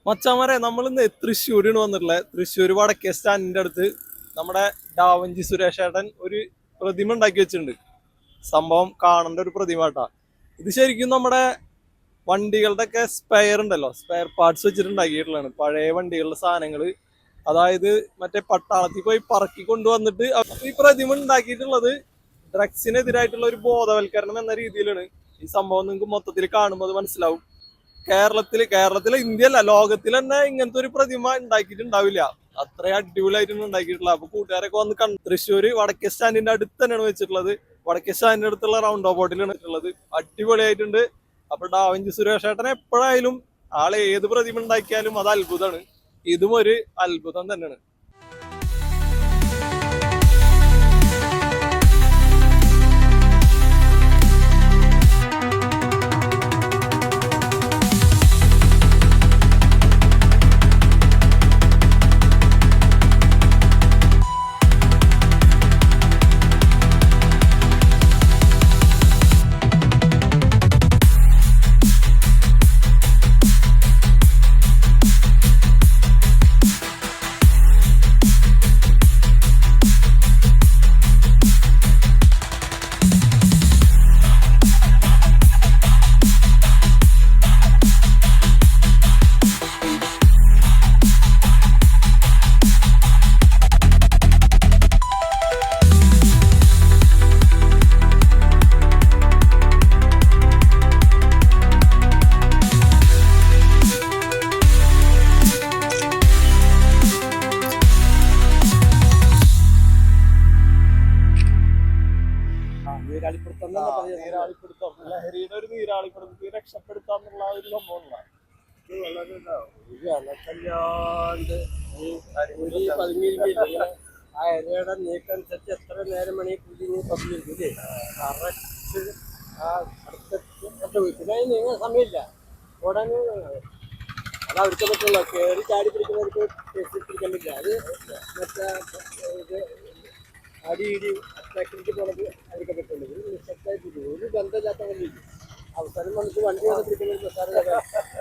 മച്ചാമാരെ നമ്മളിന്ന് തൃശ്ശൂരിന് വന്നിട്ടുള്ളത്. തൃശ്ശൂർ വടക്കേ സ്റ്റാൻഡിന്റെ അടുത്ത് നമ്മുടെ ഡാവഞ്ചി സുരേഷ് ഏട്ടൻ ഒരു പ്രതിമ ഉണ്ടാക്കി വെച്ചിട്ടുണ്ട്. സംഭവം കാണേണ്ട ഒരു പ്രതിമ കേട്ടാ. ഇത് ശരിക്കും നമ്മുടെ വണ്ടികളുടെ ഒക്കെ സ്പെയർ ഉണ്ടല്ലോ, സ്പെയർ പാർട്സ് വെച്ചിട്ട് ഉണ്ടാക്കിയിട്ടുള്ളതാണ്. പഴയ വണ്ടികളുടെ സാധനങ്ങൾ, അതായത് മറ്റേ പട്ടാളത്തിൽ പോയി പറക്കി കൊണ്ടുവന്നിട്ട് ഈ പ്രതിമ ഉണ്ടാക്കിയിട്ടുള്ളത് ഡ്രഗ്സിനെതിരായിട്ടുള്ള ഒരു ബോധവൽക്കരണം എന്ന രീതിയിലാണ്. ഈ സംഭവം നിങ്ങൾക്ക് മൊത്തത്തിൽ കാണുമ്പോൾ അത് മനസ്സിലാവും. കേരളത്തിലെ ഇന്ത്യ അല്ല, ലോകത്തിൽ തന്നെ ഇങ്ങനത്തെ ഒരു പ്രതിമ ഉണ്ടാക്കിയിട്ടുണ്ടാവില്ല. അത്രയും അടിപൊളിയായിട്ടാണ് ഉണ്ടാക്കിയിട്ടുള്ളത്. അപ്പൊ കൂട്ടുകാരൊക്കെ വന്ന് കണ്ടു. തൃശ്ശൂര് വടക്കേ സ്റ്റാൻഡിന്റെ അടുത്ത് തന്നെയാണ് വെച്ചിട്ടുള്ളത്. വടക്കേ സ്റ്റാൻഡിന്റെ അടുത്തുള്ള റൗണ്ട് ഓപ്പോട്ടിലാണ് വെച്ചിട്ടുള്ളത്. അടിപൊളിയായിട്ടുണ്ട്. അപ്പൊ ഡാവിഞ്ചി സുരേഷ് ഏട്ടൻ എപ്പോഴായാലും ആളെ ഏത് പ്രതിമ ഉണ്ടാക്കിയാലും അത് അത്ഭുതമാണ്. ഇതും ഒരു അത്ഭുതം തന്നെയാണ്. നീരാളിപ്പിടുത്തം, ലഹരിയുടെ ഒരു നീരാളിപ്പിടുത്തത്തിൽ രക്ഷപ്പെടുത്താന്നുള്ള ഒരു സംഭവം. ആ ഇലയുടെ നീക്കനുസരിച്ച് എത്ര നേരം വേണമെങ്കിൽ കുഞ്ഞിന് പതിയിരിക്കില്ലേ കറക്റ്റ് ആ അടുത്ത വീട്ടിൽ നീങ്ങാൻ സമയമില്ല. ഉടനെ അത് അവർക്ക് പറ്റുള്ള കയറി ചാടി പിടിക്കുന്നവർക്ക് പിടിക്കാൻ പറ്റില്ല. അത് മറ്റേ ഇത് അടിയിടി അറ്റാക്കിലേക്ക് പോണത് അവർക്ക് പറ്റുള്ളൂ. നിശബ്ദമായിട്ട് ഒരു ബന്ധമില്ലാത്ത വണ്ടി അവസരം നമുക്ക് വണ്ടി വന്ന് പിടിക്കുന്ന ഒരു പ്രസാരം.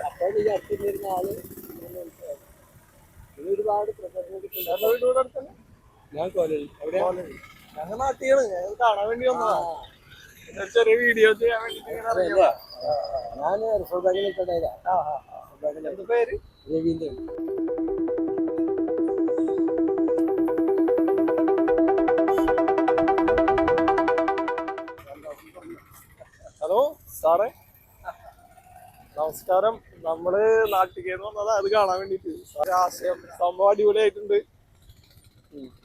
അപ്പോൾ ഈ അടുത്തിരുന്ന ആള് ഇത് ഒരുപാട് പ്രശ്നങ്ങൾ. ഞാൻ കോലേജ് എവിടെയാണ്? ഞങ്ങൾ നാട്ടിലാണ്. ഞങ്ങൾ കാണാൻ വേണ്ടി വന്നതാ. ചെറിയ വീഡിയോ ചെയ്യാൻ വേണ്ടി. ഞാൻ റിസർവ് ബാങ്കിൽ നിൽക്കണ്ടായില്ല. എന്ത് പേര്? രവീന്ദ്രൻ. ഹലോ സാറേ, നമസ്കാരം. നമ്മള് നാട്ടിലേക്ക് വന്നതാ അത് കാണാൻ വേണ്ടിട്ട്. ആശയം സംഭവം അടിപൊളിയായിട്ടുണ്ട്.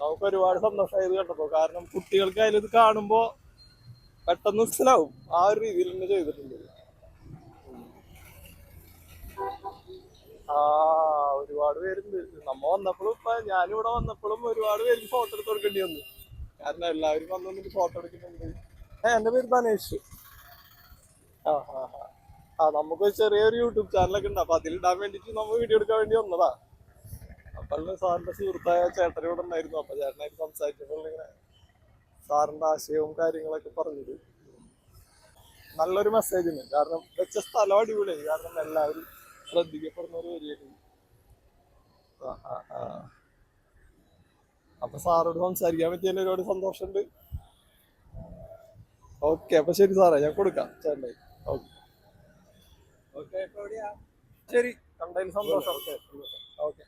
നമുക്ക് ഒരുപാട് സന്തോഷമായത് കണ്ടപ്പോ. കാരണം കുട്ടികൾക്കായാലും ഇത് കാണുമ്പോ പെട്ടെന്ന് മനസ്സിലാവും. ആ ഒരു രീതിയിൽ തന്നെ ചെയ്തിട്ടുണ്ട്. ഒരുപാട് പേരുണ്ട്. നമ്മ വന്നപ്പോഴും ഇപ്പൊ ഞാനിവിടെ വന്നപ്പോഴും ഒരുപാട് പേർക്ക് ഫോട്ടോ എടുത്ത് കൊടുക്കേണ്ടി വന്നു. കാരണം എല്ലാവരും വന്നിട്ട് ഫോട്ടോ എടുക്കുന്നുണ്ട്. എന്റെ പേര് ധനേഷ്. നമുക്ക് ചെറിയൊരു യൂട്യൂബ് ചാനലൊക്കെ ഉണ്ട്. അപ്പൊ അതിലിടാൻ വേണ്ടിട്ട് നമ്മ വീഡിയോ എടുക്കാൻ വേണ്ടി വന്നതാ. അപ്പോൾ സാറിന്റെ സുഹൃത്തായ ചേട്ടൻ ഇവിടെ ഉണ്ടായിരുന്നു. അപ്പൊ ചേട്ടനായിട്ട് സംസാരിച്ചപ്പോൾ ഇങ്ങനെ സാറിന്റെ ആശയവും കാര്യങ്ങളൊക്കെ പറഞ്ഞത് നല്ലൊരു മെസ്സേജ് ഉണ്ട്. കാരണം വെച്ച സ്ഥലം അടിപൊളിയായി. കാരണം എല്ലാവരും ശ്രദ്ധിക്കപ്പെടുന്ന ഒരു ഏരിയയാണ്. അപ്പൊ സാറോട് സംസാരിക്കാൻ പറ്റിയതിൽ ഒരുപാട് സന്തോഷമുണ്ട്. ഓക്കെ, അപ്പൊ ശരി സാറേ, ഞാൻ കൊടുക്കാം ചേട്ടൻ. ഓക്കെ, ശരി, കണ്ടതിൽ സന്തോഷം. ഓക്കെ.